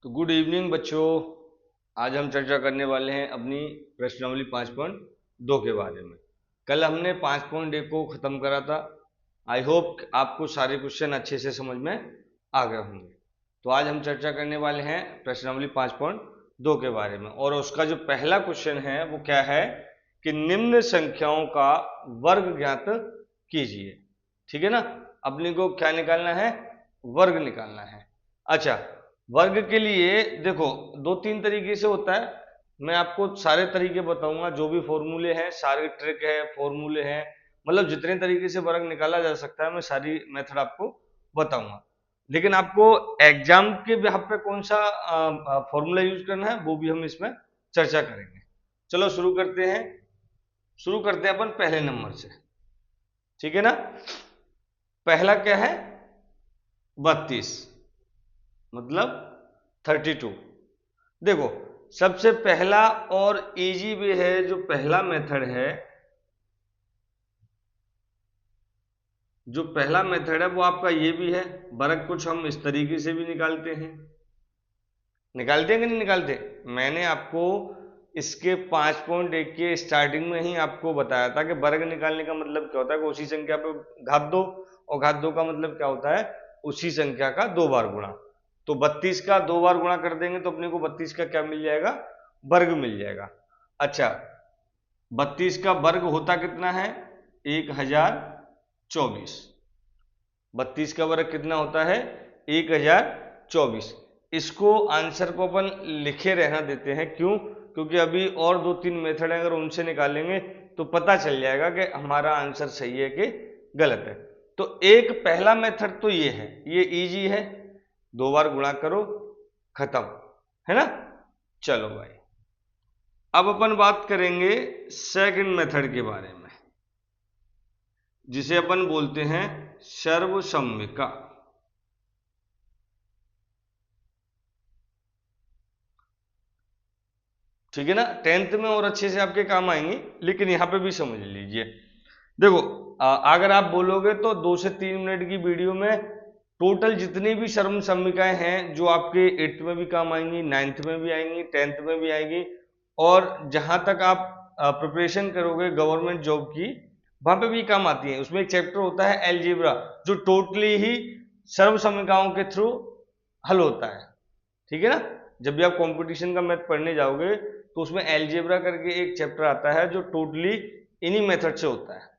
तो good evening बच्चों। आज हम चर्चा करने वाले हैं अपनी प्रश्नावली 5.2 के बारे में। कल हमने 5.1 को ख़त्म करा था। आई होप आपको सारे क्वेश्चन अच्छे से समझ में आ गए होंगे। तो आज हम चर्चा करने वाले हैं प्रश्नावली 5.2 के बारे में, और उसका जो पहला क्वेश्चन है वो क्या है कि निम्न संख्याओं का वर्ग ज्ञात कीजिए। ठीक है ना, अपने को क्या निकालना है? वर्ग निकालना है। अच्छा, वर्ग के लिए देखो 2-3 तरीके से होता है। मैं आपको सारे तरीके बताऊंगा, जो भी फॉर्मूले हैं, सारे ट्रिक है, फॉर्मूले हैं, मतलब जितने तरीके से वर्ग निकाला जा सकता है मैं सारी मेथड आपको बताऊंगा। लेकिन आपको एग्जाम के बेसिस पे कौन सा फॉर्मूला यूज करना है वो भी हम इसमें चर्चा करेंगे। चलो शुरू करते हैं अपन पहले नंबर से। ठीक है ना, पहला क्या है? 32 मतलब 32। देखो सबसे पहला और इजी वे है, जो पहला मेथड है, वो आपका ये भी है। वर्ग कुछ हम इस तरीके से भी निकालते हैं कि नहीं निकालते? मैंने आपको इसके 5.1 के स्टार्टिंग में ही आपको बताया था कि वर्ग निकालने का मतलब क्या होता है कि उसी संख्या पे घात दो, और घात दो का मतलब क्या होता है? उसी संख्या का 2 बार गुणा। तो 32 का 2 बार गुणा कर देंगे तो अपने को 32 का क्या मिल जाएगा? वर्ग मिल जाएगा। अच्छा, 32 का वर्ग होता कितना है? 1024। 32 का वर्ग कितना होता है? 1024। इसको आंसर को अपन लिखे रहना देते हैं। क्यों? क्योंकि अभी और 2-3 मेथड है, अगर उनसे निकालेंगे तो पता चल जाएगा कि हमारा आंसर सही है कि गलत है। तो एक पहला मेथड तो ये है, ये इजी है, 2 बार गुणा करो, खत्म, है ना। चलो भाई, अब अपन बात करेंगे सेकंड मेथड के बारे में, जिसे अपन बोलते हैं सर्वसम्मिका। ठीक है ना, 10th में और अच्छे से आपके काम आएंगी, लेकिन यहां पे भी समझ लीजिए। देखो अगर आप बोलोगे तो 2 से 3 मिनट की वीडियो में टोटल जितनी भी सर्वसम्मिकाएं हैं जो आपके 8th में भी काम आएंगी, 9th में भी आएंगी, 10th में भी आएंगी, और जहां तक आप प्रिपरेशन करोगे गवर्नमेंट जॉब की, वहां पे भी काम आती है। उसमें एक चैप्टर होता है एलजेब्रा, जो टोटली ही सर्वसम्मिकाओं के थ्रू हल होता है। ठीक है ना, जब भी आप कंपटीशन का मैथ पढ़ने जाओगे तो उसमें एलजेब्रा करके एक चैप्टर आता है जो टोटली इन्हीं मेथड से होता है।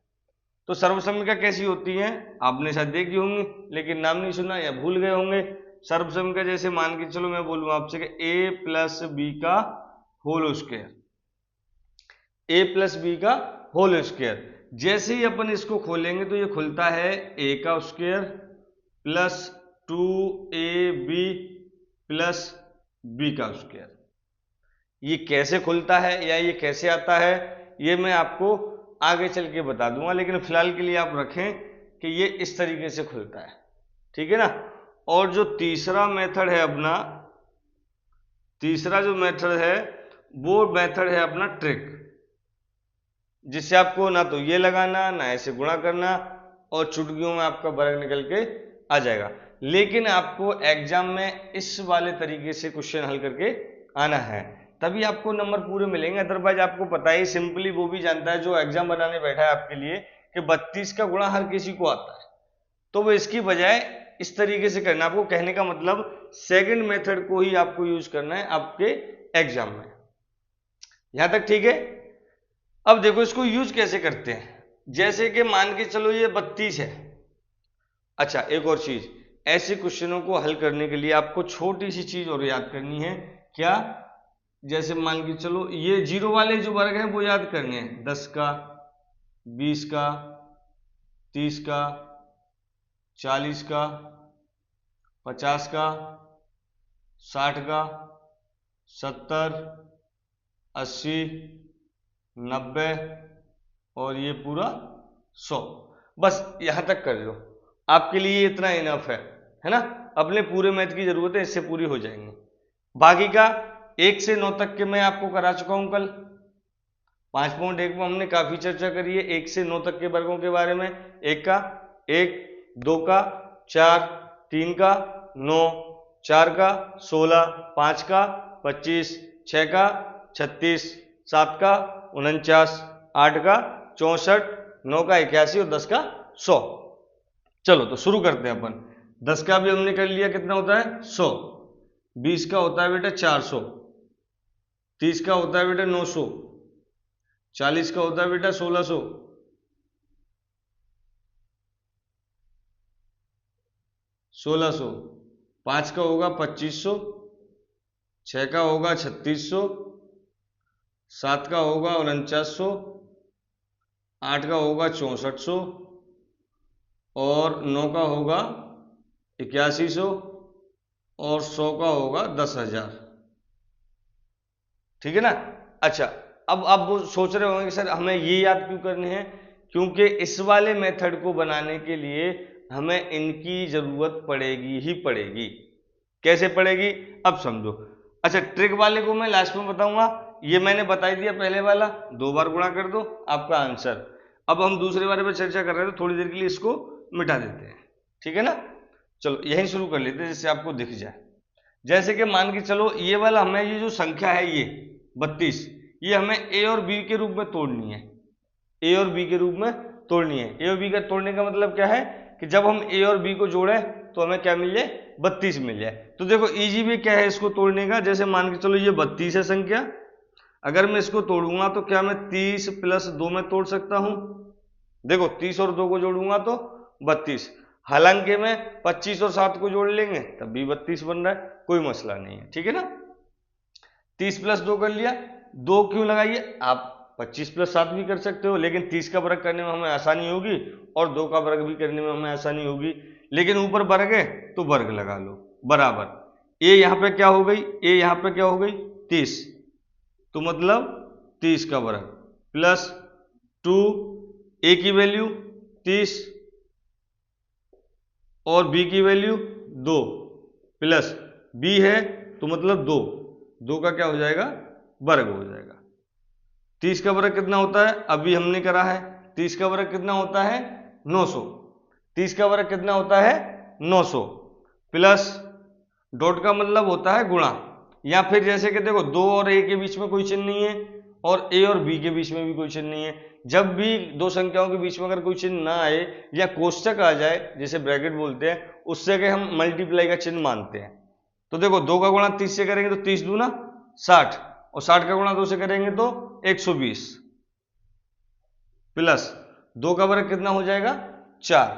तो सर्वसम्मिका कैसी होती है आपने शायद देखी होंगी, लेकिन नाम नहीं सुना या भूल गए होंगे। सर्वसम्मिका जैसे मान के चलो मैं बोलूँ आपसे कि a प्लस बी का whole square, a plus B का होल स्क्वायर। जैसे ही अपन इसको खोलेंगे तो ये खुलता है a का square plus 2ab plus B का स्क्वायर। ये कैसे खुलता है या ये कैसे आता है ये मैं आपको आगे चल के बता दूंगा, लेकिन फिलहाल के लिए आप रखें कि ये इस तरीके से खुलता है। ठीक है ना। और जो तीसरा मेथड है अपना, तीसरा जो मेथड है वो मेथड है अपना ट्रिक, जिससे आपको ना तो ये लगाना ना ऐसे गुणा करना, और चुटकियों में आपका वर्ग निकल के आ जाएगा। लेकिन आपको एग्जाम में इस वाले तरीके से क्वेश्चन हल करके आना है, तभी आपको नंबर पूरे मिलेंगे। अदरवाइज आपको पता ही, सिंपली वो भी जानता है जो एग्जाम बनाने बैठा है आपके लिए कि 32 का गुणा हर किसी को आता है, तो वो इसकी बजाय इस तरीके से करना। आपको कहने का मतलब सेकंड मेथड को ही आपको यूज करना है आपके एग्जाम में। यहां तक ठीक है? अब देखो इसको यूज कैसे करते हैं। जैसे कि मान के चलो ये 32 है। अच्छा, एक और चीज, ऐसे क्वेश्चनों को हल करने के लिए आपको छोटी सी चीज और याद करनी है। क्या? जैसे मान के चलो ये जीरो वाले जो वर्ग हैं वो याद करने हैं, 10 का, 20 का, 30 का, 40 का, 50 का, 60 का, 70, 80, 90 और ये पूरा 100। बस यहां तक कर लो, आपके लिए इतना इनफ है ना। अपने पूरे मैथ की जरूरत है, इससे पूरी हो जाएंगी। बाकी का 1 से 9 तक के मैं आपको करा चुका हूं कल 5.1 में। हमने काफी चर्चा करी है 1 से 9 तक के वर्गों के बारे में। 1 का 1, 2 का 4, 3 का 9, 4 का 16, 5 का 25, 6 का 36, 7 का 49, 8 का 64, 9 का 81 और 10 का 100। चलो तो शुरू करते हैं अपन। 10 का भी हमने कर लिया, कितना होता है 100। 20 का होता है बेटा 400, 30 का होता है बेटा 900, 40 का होता है बेटा 1600, 1600, 5 का होगा 2500, 6 का होगा 3600, 7 का होगा 4900, 8 का होगा 6400 और 9 का होगा 8100 और 100 का होगा 10,000। ठीक है ना। अच्छा, अब आप वो सोच रहे होंगे कि सर हमें ये याद क्यों करने हैं, क्योंकि इस वाले मेथड को बनाने के लिए हमें इनकी जरूरत पड़ेगी ही पड़ेगी। कैसे पड़ेगी अब समझो। अच्छा, ट्रिक वाले को मैं लास्ट में बताऊंगा, ये मैंने बता दिया पहले वाला, 2 बार गुणा कर दो आपका आंसर। अब हम दूसरे बारे में चर्चा कर रहे हैं तो थोड़ी देर के लिए इसको मिटा देते हैं, ठीक है ना। चलो यहीं शुरू कर लेते हैं जिससे आपको दिख जाए। जैसे कि मान के चलो ये वाला हमें, ये जो संख्या है ये 32, ये हमें ए और बी के रूप में तोड़नी है। ए और बी के रूप में तोड़नी है। ए और बी का तोड़ने का मतलब क्या है कि जब हम ए और बी को जोड़ें तो हमें क्या मिल जाए, 32 मिल जाए। तो देखो इजी वे क्या है इसको तोड़ने का। जैसे मान के चलो ये 32 है संख्या, अगर मैं इसको तोड़ूंगा तो क्या मैं 30 + 2 में तोड़ सकता हूं। देखो 30 और 2 को जोड़ूंगा तो 32, हालांकि मैं 25 और 7 को जोड़ लेंगे तब भी 32 बन रहा है, कोई मसला नहीं है, ठीक है ना। 30 + 2 कर लिया। 2 क्यों लगाइए, आप 25 + 7 भी कर सकते हो, लेकिन 30 का वर्ग करने में हमें आसानी होगी और 2 का वर्ग भी करने में हमें आसानी होगी। लेकिन ऊपर वर्ग है तो वर्ग लगा लो, बराबर। ए यहाँ पे क्या हो गई, ए यहाँ पे क्या हो गई 30, तो मतलब 30 का वर्ग प्लस 2, ए की वैल्यू 30 और बी की वैल्यू 2 प्लस बी है तो मतलब 2, 2 का क्या हो जाएगा वर्ग हो जाएगा। 30 का वर्ग कितना होता है, अभी हमने करा है। 30 का वर्ग कितना होता है 900। 30 का वर्ग कितना होता है 900 प्लस डॉट का मतलब होता है गुणा, या फिर जैसे कि देखो 2 और ए के बीच में कोई चिन्ह नहीं है और ए और बी के बीच में भी कोई चिन्ह नहीं है। जब भी दो संख्याओं के बीच में अगर कोई चिन्ह ना आए या कोष्टक आ जाए, जैसे ब्रैकेट बोलते हैं, उससे कि हम मल्टीप्लाई का चिन्ह मानते हैं। तो देखो 2 का गुणा 30 से करेंगे तो 30 दूना 60 और 60 का गुणा 2 से करेंगे तो 120 प्लस 2 का वर्ग कितना हो जाएगा 4,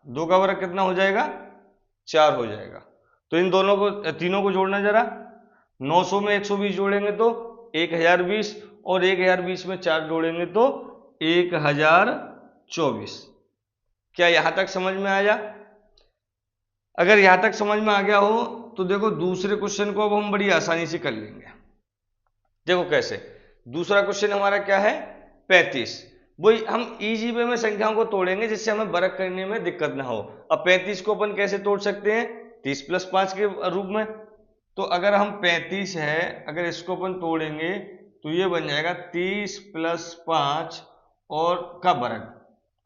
2 का वर्ग कितना हो जाएगा 4 हो जाएगा। तो इन दोनों को, तीनों को जोड़ना जरा। 900 में 120 जोड़ेंगे तो 1020 और 1020 में 4 जोड़ेंगे तो 1024। क्या यहां तक समझ में आया? अगर यहां तक समझ में आ गया हो तो देखो दूसरे क्वेश्चन को अब हम बड़ी आसानी से कर लेंगे। देखो कैसे, दूसरा क्वेश्चन हमारा क्या है 35। वही हम इजी वे में संख्याओं को तोड़ेंगे जिससे हमें वर्ग करने में दिक्कत ना हो। अब 35 को अपन कैसे तोड़ सकते हैं 30 + 5 के रूप में। तो अगर हम 35 है, अगर इसको अपन तोड़ेंगे तो ये बन जाएगा 30 + 5 और का वर्ग।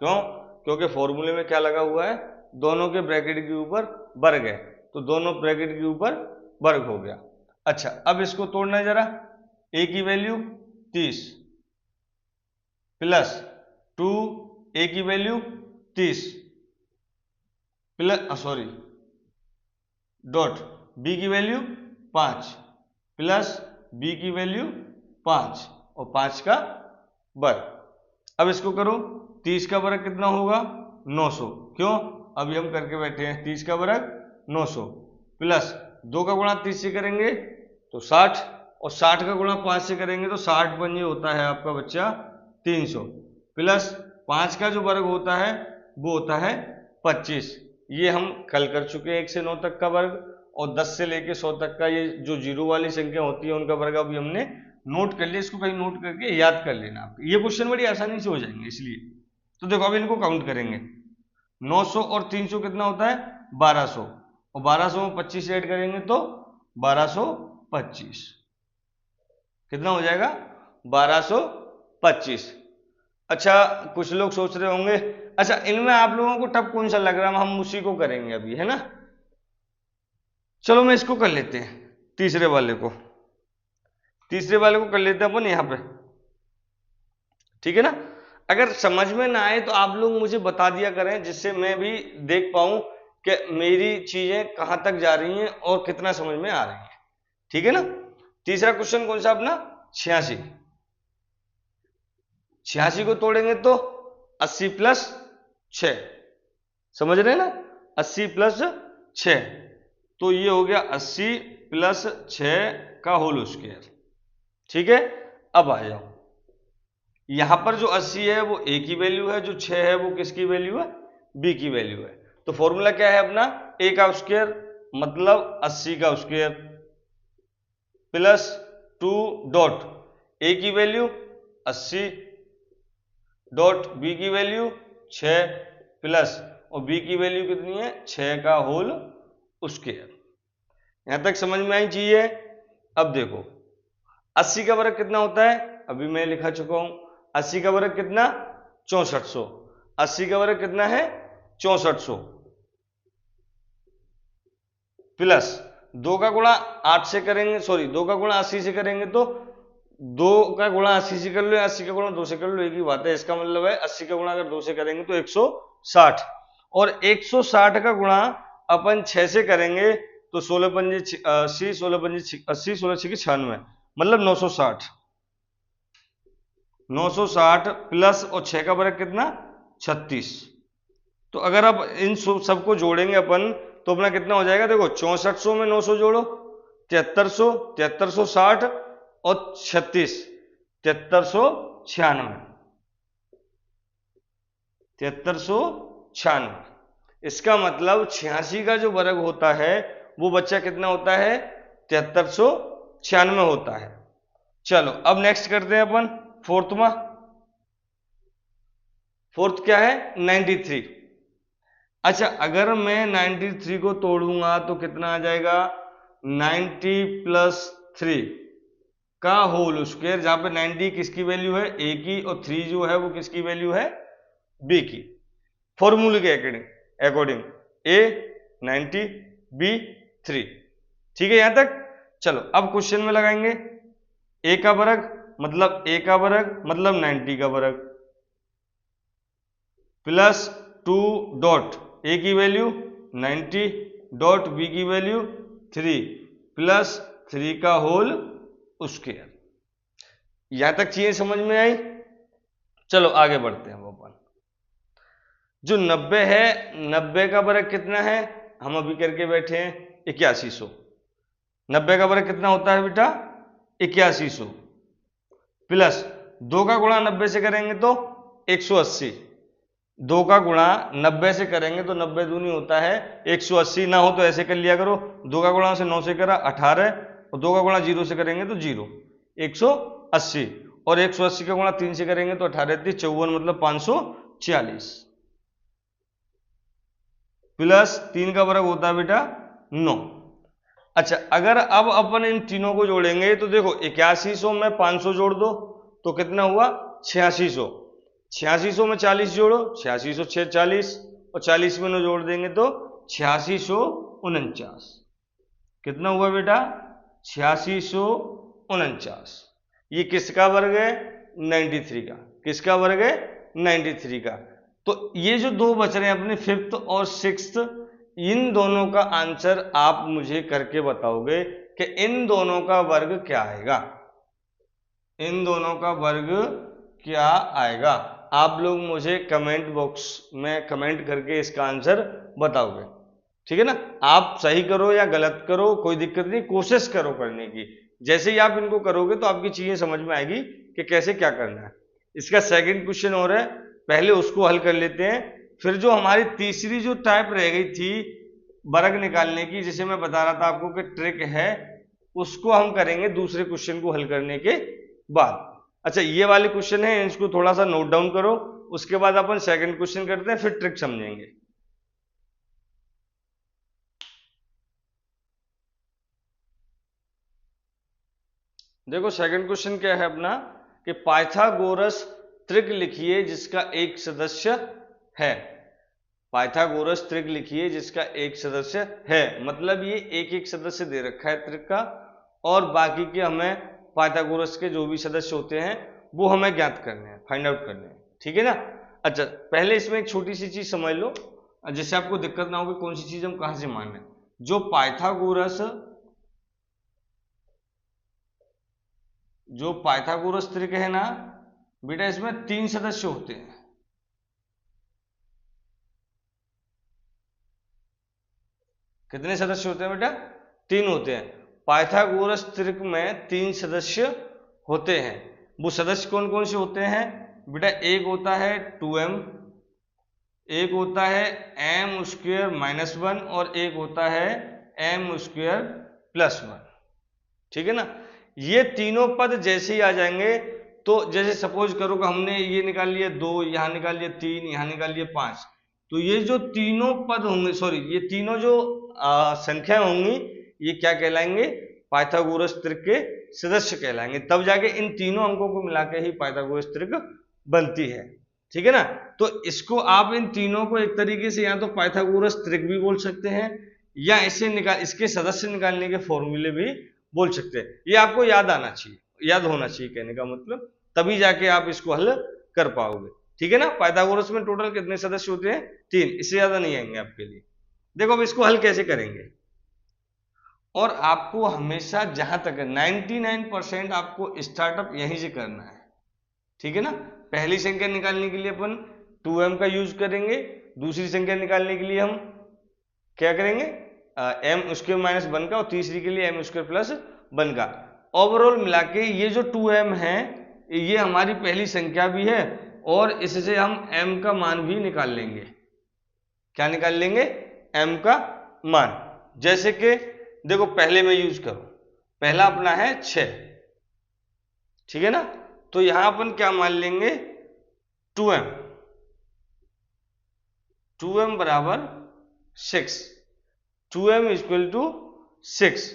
क्यों? क्योंकि फॉर्मूले में क्या लगा हुआ है, दोनों के ब्रैकेट के ऊपर वर्ग है, तो दोनों ब्रैकेट के ऊपर वर्ग हो गया। अच्छा, अब इसको तोड़ना है जरा। ए की वैल्यू 30 प्लस 2, ए की वैल्यू 30 प्लस डॉट बी की वैल्यू 5 प्लस बी की वैल्यू 5 और 5 का वर्ग। अब इसको करो, 30 का वर्ग कितना होगा 900। क्यों? अभी हम करके बैठे हैं 30 का वर्ग 900 प्लस 2 का गुणा 30 से करेंगे तो 60 और 60 का गुणा 5 से करेंगे तो 60 पंजे होता है आपका बच्चा 300 प्लस 5 का जो वर्ग होता है वो होता है 25। ये हम कल कर चुके हैं 1 से 9 तक का वर्ग, और 10 से लेके 100 तक का ये जो जीरो वाली संख्या होती है उनका वर्ग अभी हमने नोट कर लिया। इसको कहीं नोट करके याद कर लेना, आप ये क्वेश्चन बड़ी आसानी से हो जाएंगे इसलिए। तो देखो अब इनको काउंट करेंगे, 900 और 300 कितना होता है 1200 और 1200 में 25 ऐड करेंगे तो 1225 कितना हो जाएगा 1225। अच्छा, कुछ लोग सोच रहे होंगे अच्छा इनमें आप लोगों को टफ कौन सा लग रहा है, हम उसी को करेंगे अभी, है ना। चलो मैं इसको कर लेते हैं, तीसरे वाले को कर लेते हैं अपन यहां पे, ठीक है ना। अगर समझ में ना आए तो आप लोग मुझे बता दिया करें, जिससे मैं भी देख पाऊं कि मेरी चीजें कहां तक जा रही हैं और कितना समझ में आ रही है, ठीक है ना। तीसरा क्वेश्चन कौन सा अपना, 86। 86 को तोड़ेंगे तो 80 प्लस 6, समझ रहे हैं ना, 80 प्लस 6, तो ये हो गया 80 प्लस 6 का होल स्क्वायर, ठीक है। अब आ जाओ, यहां पर जो 80 है वो ए की वैल्यू है, जो 6 है वो किसकी वैल्यू है, बी की वैल्यू है। तो फॉर्मूला क्या है अपना, ए का स्क्वायर मतलब 80 का स्क्वायर प्लस 2 डॉट ए की वैल्यू 80 डॉट बी की वैल्यू 6 प्लस, और बी की वैल्यू कितनी है, 6 का होल स्क्वायर। यहां तक समझ में आई चाहिए। अब देखो 80 का वर्ग कितना होता है, अभी मैं लिखा चुका हूं, 80 का वर्ग कितना, 6400। 80 का वर्ग कितना है, 6400 प्लस 2 का गुणा 8 से करेंगे, सॉरी 2 का गुणा 80 से करेंगे तो 2 का गुणा 80 से कर लो, 80 का गुणा 2 से कर लो, एक ही बात है। इसका मतलब है 80 का गुणा अगर 2 से करेंगे तो 160, और 160 का गुणा अपन 6 से करेंगे तो 16 पंजे 80, 16 पंजे 80, 16 छक्के 96, मतलब 960। 960 प्लस और 6 का वर्ग कितना, 36। तो अगर अब इन सबको जोड़ेंगे अपन तो अपना कितना हो जाएगा, देखो 6400 में 900 जोड़ो 7300, 7360 और 36 7396, 7396। इसका मतलब 86 का जो वर्ग होता है वो बच्चा कितना होता है, 7396 होता है। चलो अब नेक्स्ट करते हैं अपन फोर्थ क्या है, 93। अच्छा अगर मैं 93 को तोड़ूंगा तो कितना आ जाएगा, 90 प्लस 3 का होल स्क्वायर, जहां पे 90 किसकी वैल्यू है, ए की, और 3 जो है वो किसकी वैल्यू है, बी की। फॉर्मूले के अकॉर्डिंग ए 90 बी 3, ठीक है यहां तक। चलो अब क्वेश्चन में लगाएंगे, ए का वर्ग मतलब ए का वर्ग मतलब 90 का वर्ग प्लस 2 डॉट ए की वैल्यू 90 डॉट बी की वैल्यू 3 प्लस 3 का होल स्क्वायर। यहां तक चीजें समझ में आई। चलो आगे बढ़ते हैं अपन, जो 90 है, 90 का वर्ग कितना है, हम अभी करके बैठे हैं 8100। 90 का वर्ग कितना होता है बेटा, 8100 प्लस 2 का गुणा 90 से करेंगे तो 180। 2 का गुणा 90 से करेंगे तो 90 दूनी होता है 180, ना हो तो ऐसे कर लिया करो, 2 का गुणा से 9 से करा 18, और 2 का गुणा 0 से करेंगे तो 0, 180, और 180 का गुणा 3 से करेंगे तो 18 54, मतलब 540 प्लस 3 का वर्ग होता है बेटा 9। अच्छा अगर अब अपन इन तीनों को जोड़ेंगे तो देखो 8100 में 500 जोड़ दो तो कितना हुआ, 8600। 8600 में 40 जोड़ो, 8600 6 40, और 40 में 9 जोड़ देंगे तो 8649। कितना हुआ बेटा, 8649। ये किसका वर्ग है, 93 का। किसका वर्ग है, 93 का। तो ये जो दो बच रहे हैं अपने, फिफ्थ और सिक्स्थ, इन दोनों का आंसर आप मुझे करके बताओगे कि इन दोनों का वर्ग क्या आएगा, इन दोनों का वर्ग क्या आएगा। आप लोग मुझे कमेंट बॉक्स में कमेंट करके इसका आंसर बताओगे, ठीक है ना। आप सही करो या गलत करो कोई दिक्कत नहीं, कोशिश करो करने की। जैसे ही आप इनको करोगे तो आपकी चीजें समझ में आएगी कि कैसे क्या करना है। इसका सेकंड क्वेश्चन और है, पहले उसको हल कर लेते हैं, फिर जो हमारी तीसरी जो टाइप रह गई थी वर्ग निकालने की, जिसे मैं बता रहा था आपको कि ट्रिक है, उसको हम करेंगे दूसरे क्वेश्चन को हल करने के बाद। अच्छा ये वाले क्वेश्चन है, इसको थोड़ा सा नोट डाउन करो, उसके बाद अपन सेकंड क्वेश्चन करते हैं, फिर ट्रिक समझेंगे। देखो सेकंड क्वेश्चन क्या है अपना, कि पाइथागोरस त्रिक लिखिए जिसका एक सदस्य है। पाइथागोरस त्रिक लिखिए जिसका एक सदस्य है, मतलब ये एक एक सदस्य दे रखा है त्रिक का, और बाकी के हमें पाइथागोरस के जो भी सदस्य होते हैं वो हमें ज्ञात करने हैं, फाइंड आउट करने हैं, ठीक है ना। अच्छा, पहले इसमें एक छोटी सी चीज समझ लो, जिससे आपको दिक्कत ना हो कि कौन सी चीज हम कहां से मान रहे हैं। जो पाइथागोरस त्रिक है ना बेटा, इसमें 3 सदस्य होते हैं। कितने सदस्य होते हैं बेटा? 3 होते हैं। पाइथागोरस त्रिक में 3 सदस्य होते हैं। वो सदस्य कौन कौन से होते हैं बेटा? एक होता है 2m, एक होता है m स्क्वायर माइनस 1 और एक होता है m स्क्वायर प्लस 1, ठीक है ना। ये तीनों पद जैसे ही आ जाएंगे, तो जैसे सपोज करो कि हमने ये निकाल लिया 2, यहां निकाल लिया 3, यहां निकाल लिया 5, तो ये जो तीनों पद होंगे, सॉरी ये तीनों जो संख्या होंगी, ये क्या कहलाएंगे? पाइथागोरस त्रिक के सदस्य कहलाएंगे। तब जाके इन तीनों अंकों को मिलाकर ही पाइथागोरस त्रिक बनती है, ठीक है ना। तो इसको आप इन तीनों को एक तरीके से या तो पाइथागोरस त्रिक भी बोल सकते हैं, या इसके सदस्य निकालने के फॉर्मूले भी बोल सकते हैं। ये आपको याद आना चाहिए, याद होना चाहिए कहने का मतलब, तभी जाके आप इसको हल कर पाओगे, ठीक है ना। पाइथागोरस में टोटल कितने सदस्य होते हैं? 3, इससे ज्यादा नहीं आएंगे आपके लिए। देखो अब इसको हल कैसे करेंगे, और आपको हमेशा जहां तक 99% आपको स्टार्टअप यहीं से करना है, ठीक है ना। पहली संख्या निकालने के लिए अपन 2m का यूज करेंगे, दूसरी संख्या निकालने के लिए हम क्या करेंगे? m स्क्वायर माइनस 1 का, और तीसरी के लिए m स्क्वायर प्लस 1 का। ओवरऑल मिला के ये जो 2m है, ये हमारी पहली संख्या भी है, और इससे हम m का मान भी निकाल लेंगे। क्या निकाल लेंगे? m का मान। जैसे कि देखो पहले में यूज करो, पहला अपना है 6, ठीक है ना। तो यहां अपन क्या मान लेंगे? 2m बराबर 6, 2m इक्वल टू 6।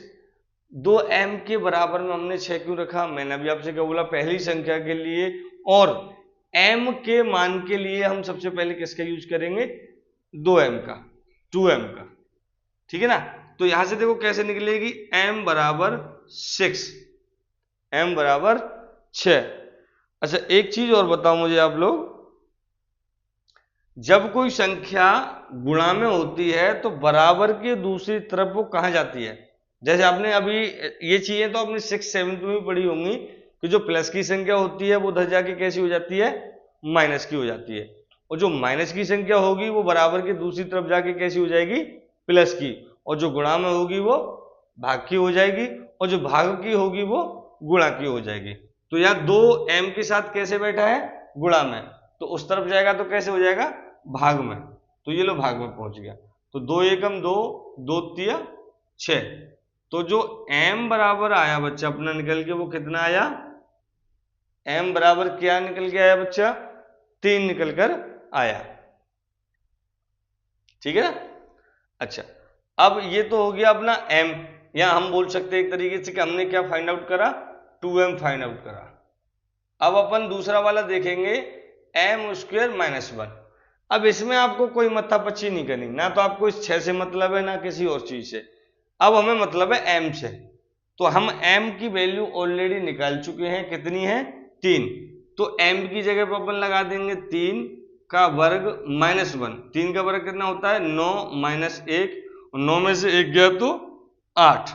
2m के बराबर में हमने 6 क्यों रखा? मैंने अभी आपसे क्या बोला? पहली संख्या के लिए और m के मान के लिए हम सबसे पहले किसका यूज करेंगे? 2m का, 2m का, ठीक है ना। तो यहां से देखो कैसे निकलेगी, m बराबर 6, m बराबर 6। अच्छा एक चीज और बताओ मुझे आप लोग, जब कोई संख्या गुणा में होती है तो बराबर के दूसरी तरफ वो कहां जाती है? जैसे आपने अभी ये चीजें तो अपनी 6th 7th में भी पढ़ी होंगी कि जो प्लस की संख्या होती है वो उधर जाके कैसी हो जाती है? माइनस की हो जाती है, और जो माइनस की संख्या होगी वो बराबर के दूसरी तरफ जाके कैसी हो जाएगी? प्लस की, और जो गुणा में होगी वो भाग की हो जाएगी, और जो भाग की होगी वो गुणा की हो जाएगी। तो यहाँ 2m के साथ कैसे बैठा है? गुणा में, तो उस तरफ जाएगा तो कैसे हो जाएगा? भाग में। तो ये लो भाग में पहुंच गया, तो 2 एकम 2, 2 तिया 6। तो जो m बराबर आया बच्चा अपना निकल के, वो कितना आया? m बराबर क्या निकल के आया बच्चा? 3 निकल कर आया, ठीक है ना। अच्छा अब ये तो हो गया अपना m, या हम बोल सकते हैं एक तरीके से कि हमने क्या फाइंड आउट करा? 2m फाइंड आउट करा। अब अपन दूसरा वाला देखेंगे, m स्क्वायर माइनस 1। अब इसमें आपको कोई मत्थापच्ची नहीं करनी, ना तो आपको इस 6 से मतलब है ना किसी और चीज से, अब हमें मतलब है m से। तो हम m की वैल्यू ऑलरेडी निकाल चुके हैं, कितनी है? 3। तो m की जगह पर अपन लगा देंगे 3 का वर्ग माइनस 1। 3 का वर्ग कितना होता है? 9 माइनस 1, 9 में से 1 गया तो 8।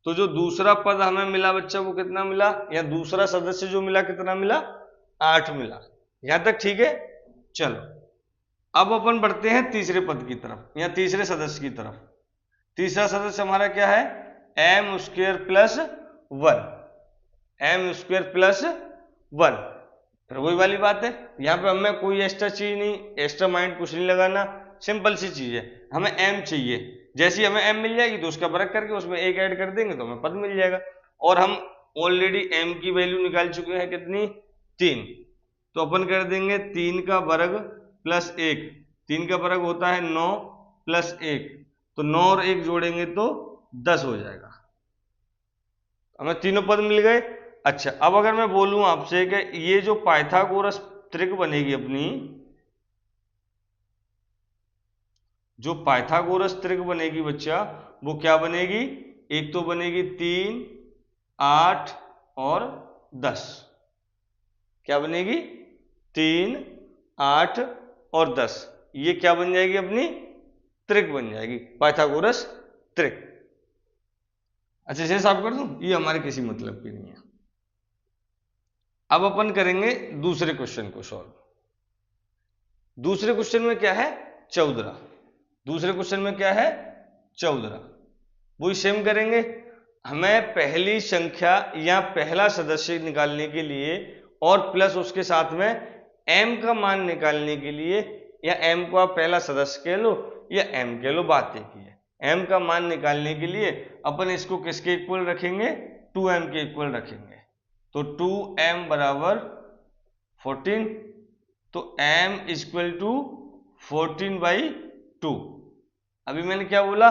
तो जो दूसरा पद हमें मिला बच्चा वो कितना मिला, या दूसरा सदस्य जो मिला कितना मिला? 8 मिला। यहां तक ठीक है? चलो अब अपन बढ़ते हैं तीसरे पद की तरफ, या तीसरे सदस्य की तरफ। तीसरा सदस्य हमारा क्या है? m square plus 1, m square plus 1। फिर वही वाली बात है, यहाँ पे हमें कोई एक्स्ट्रा चीज नहीं, एक्स्ट्रा माइंड कुछ नहीं लगाना, सिंपल सी चीज है, हमें m चाहिए। जैसे ही हमें m मिल जाएगी तो उसका वर्ग करके उसमें 1 ऐड कर देंगे तो हमें पद मिल जाएगा। और हम ऑलरेडी m की वैल्यू निकाल चुके हैं, कितनी? 3। तो अपन कर देंगे 3 का वर्ग प्लस 1। 3 का वर्ग होता है 9 प्लस 1, तो 9 और 1 जोड़ेंगे तो 10 हो जाएगा। हमें तीनों पद मिल गए। अच्छा अब अगर मैं बोलूं आपसे कि ये जो पाइथागोरस त्रिक बनेगी अपनी, जो पाइथागोरस त्रिक बनेगी बच्चा वो क्या बनेगी, एक तो बनेगी 3, 8 और 10। क्या बनेगी, 3, 8 और 10। ये क्या बन जाएगी, अपनी त्रिक बन जाएगी, पाइथागोरस त्रिक। अच्छा इसे साफ कर दूं, ये हमारे किसी मतलब की नहीं है। अब अपन करेंगे दूसरे क्वेश्चन को सॉल्व। दूसरे क्वेश्चन में क्या है, 14। दूसरे क्वेश्चन में क्या है, 14। वही सेम करेंगे। हमें पहली संख्या या पहला सदस्य निकालने के लिए और प्लस उसके साथ में m का मान निकालने के लिए, या m को आप पहला सदस्य कह लो या m कह लो, बात एक ही है। m का मान निकालने के लिए अपन इसको किसके इक्वल रखेंगे, 2m के इक्वल रखेंगे। तो 2m बराबर 14, तो m इक्वल टू 14/2। अभी मैंने क्या बोला,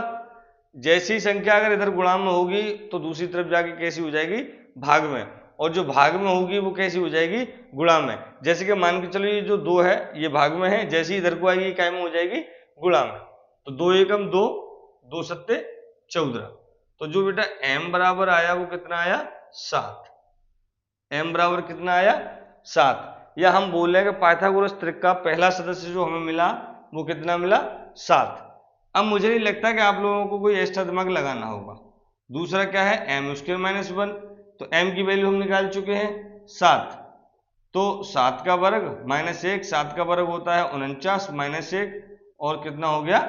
जैसी संख्या अगर इधर गुणा में होगी तो दूसरी तरफ जाके कैसी हो जाएगी, भाग में, और जो भाग में होगी वो कैसी हो जाएगी, गुणा में। जैसे कि मान के चलो ये जो 2 है ये भाग में है, जैसे ही इधर को आएगी क्या में हो जाएगी, गुणा में। तो 2 एकम 2, 2 सत्ते 14। तो जो बेटा m बराबर आया वो कितना आया, 7। m बराबर कितना आया, 7। या हम बोल रहे हैं कि पाइथागोरस त्रिक का पहला सदस्य जो हमें मिला वो कितना मिला, 7। अब मुझे नहीं लगता कि आप लोगों को कोई एक्स्ट्रा दिमाग लगाना होगा। दूसरा क्या है, m स्क्वायर माइनस 1, तो m की वैल्यू हम निकाल चुके हैं 7। तो 7 का वर्ग माइनस 1, 7 का वर्ग होता है 49 माइनस 1, और कितना हो गया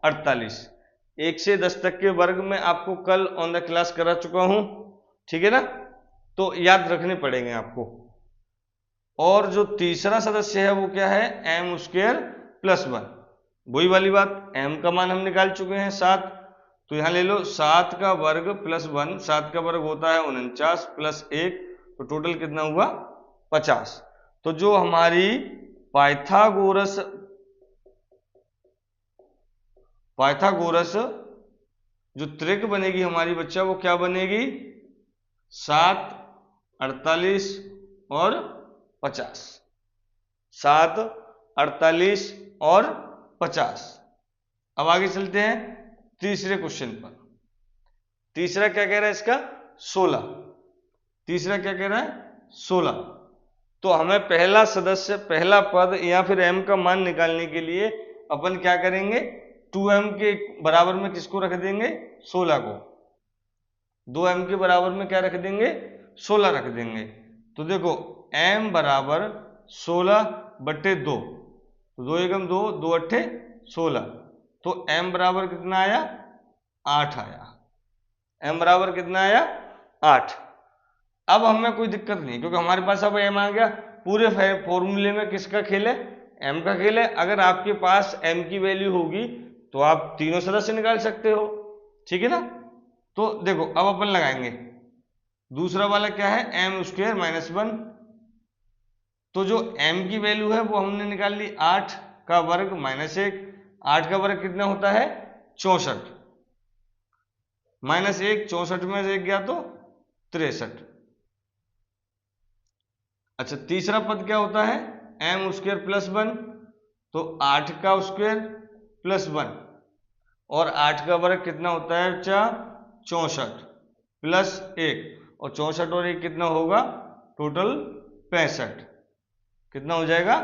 48। 1 से 10 तक के वर्ग में आपको कल ऑन द क्लास करा चुका हूं, ठीक है ना, तो याद रखने पड़ेंगे आपको। और जो तीसरा सदस्य है वो क्या है, m स्क्वायर प्लस 1, वही वाली बात, m का मान हम निकाल चुके हैं 7। तो यहां ले लो 7 का वर्ग प्लस 1, 7 का वर्ग होता है 49 प्लस 1, तो टोटल कितना हुआ 50। तो जो हमारी पाइथागोरस जो त्रिक बनेगी हमारी बच्चा, वो क्या बनेगी, 7, 48 और 50। 7, 48 और 50। अब आगे चलते हैं तीसरे क्वेश्चन पर। तीसरा क्या कह रहा है इसका, 16। तीसरा क्या कह रहा है, 16। तो हमें पहला सदस्य, पहला पद या फिर m का मान निकालने के लिए अपन क्या करेंगे, 2m के बराबर में किसको रख देंगे, 16 को। 2m के बराबर में क्या रख देंगे, 16 रख देंगे। तो देखो m बराबर 16/2, तो 2 एकम 2, 2 अट्ठे 16, तो m बराबर कितना आया, 8 आया। m बराबर कितना आया, 8। अब हमें कोई दिक्कत नहीं, क्योंकि हमारे पास अब m आ गया। पूरे फॉर्मूले में किसका खेल है, m का खेल है। अगर आपके पास m की वैल्यू होगी तो आप तीनों सदस्य निकाल सकते हो, ठीक है ना। तो देखो अब अपन लगाएंगे दूसरा वाला क्या है, m स्क्वायर माइनस 1। तो जो m की वैल्यू है वो हमने निकाल ली, 8 का वर्ग माइनस 1। 8 का वर्ग कितना होता है, 64, माइनस 1, 64 में से 1 गया तो 63। अच्छा तीसरा पद क्या होता है, m स्क्वायर प्लस 1, तो 8 का स्क्वायर प्लस 1, और 8 का वर्ग कितना होता है बच्चा, 64 प्लस 1, और 64 और 1 कितना होगा, टोटल 65। कितना हो जाएगा,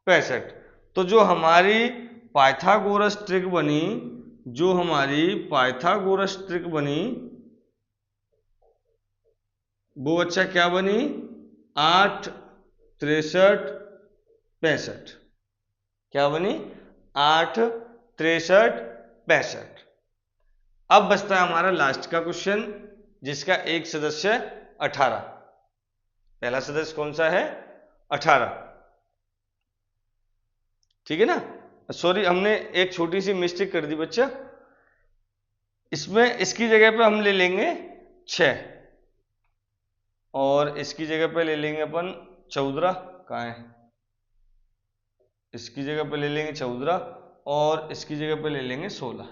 65। तो जो हमारी पाइथागोरस ट्रिक बनी, जो हमारी पाइथागोरस ट्रिक बनी वो बच्चा क्या बनी, 8, 63, 65। क्या बनी, 8, 63, 65। अब बचता है हमारा लास्ट का क्वेश्चन, जिसका एक सदस्य 18। पहला सदस्य कौन सा है, 18, ठीक है ना। सॉरी हमने एक छोटी सी मिस्टेक कर दी बच्चा, इसमें इसकी जगह पे हम ले लेंगे 6, और इसकी जगह पे ले लेंगे अपन 14। कहाँ है, इसकी जगह पे ले लेंगे 14, और इसकी जगह पे ले लेंगे 16,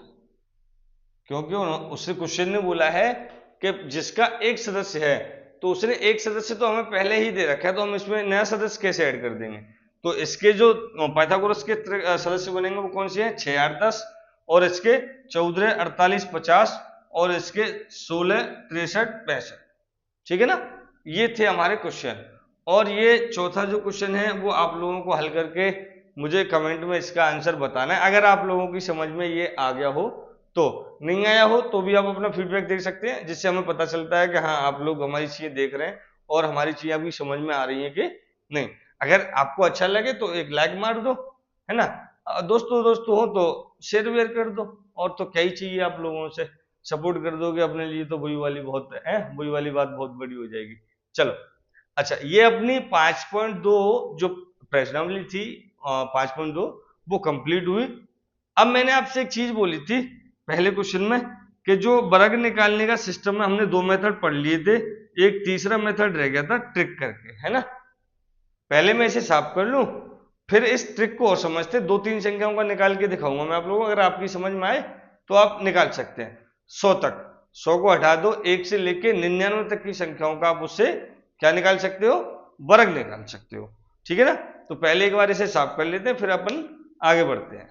क्योंकि उससे क्वेश्चन ने बोला है कि जिसका एक सदस्य है, तो उसने एक सदस्य तो हमें पहले ही दे रखा है, तो हम इसमें नया सदस्य कैसे ऐड कर देंगे। तो इसके जो पाइथागोरस के सदस्य बनेंगे वो कौन से हैं, 6, 8, 10, और इसके 14, 48, 50 और इसके 16, 63, 65। ठीक है ना, ये थे हमारे क्वेश्चन। और ये चौथा जो क्वेश्चन है वो आप लोगों को हल करके मुझे कमेंट में इसका आंसर बताना है। अगर आप लोगों की समझ में ये आ गया हो तो, नहीं आया हो तो भी आप अपना फीडबैक दे सकते हैं, जिससे हमें पता चलता है कि हाँ आप लोग हमारी चीजें देख रहे हैं और हमारी चीजें आपकी समझ में आ रही है कि नहीं। अगर आपको अच्छा लगे तो एक लाइक मार दो, है ना, दोस्तों हो तो शेयर वेयर कर दो, और तो क्या ही चाहिए आप लोगों से, सपोर्ट कर दोगे अपने लिए तो वही वाली बहुत है, वही वाली बात बहुत बड़ी हो जाएगी। चलो अच्छा, ये अपनी 5.2 जो प्रश्नावली थी 5.2 वो कंप्लीट हुई। अब मैंने आपसे एक चीज बोली थी पहले क्वेश्चन में कि जो वर्ग निकालने का सिस्टम है हमने 2 मेथड पढ़ लिए थे, एक तीसरा मेथड रह गया था ट्रिक करके, है ना। पहले मैं इसे साफ कर लूं, फिर इस ट्रिक को और समझते 2-3 संख्याओं का निकाल के दिखाऊंगा मैं आप लोगों को। अगर आपकी समझ में आए तो आप निकाल सकते हैं 100 तक। 100 को हटा दो, 1 से लेके 99 तक की संख्याओं का आप उससे क्या निकाल सकते हो, वर्ग निकाल सकते हो। ठीक है ना, तो पहले एक बार इसे साफ कर लेते हैं फिर अपन आगे बढ़ते हैं।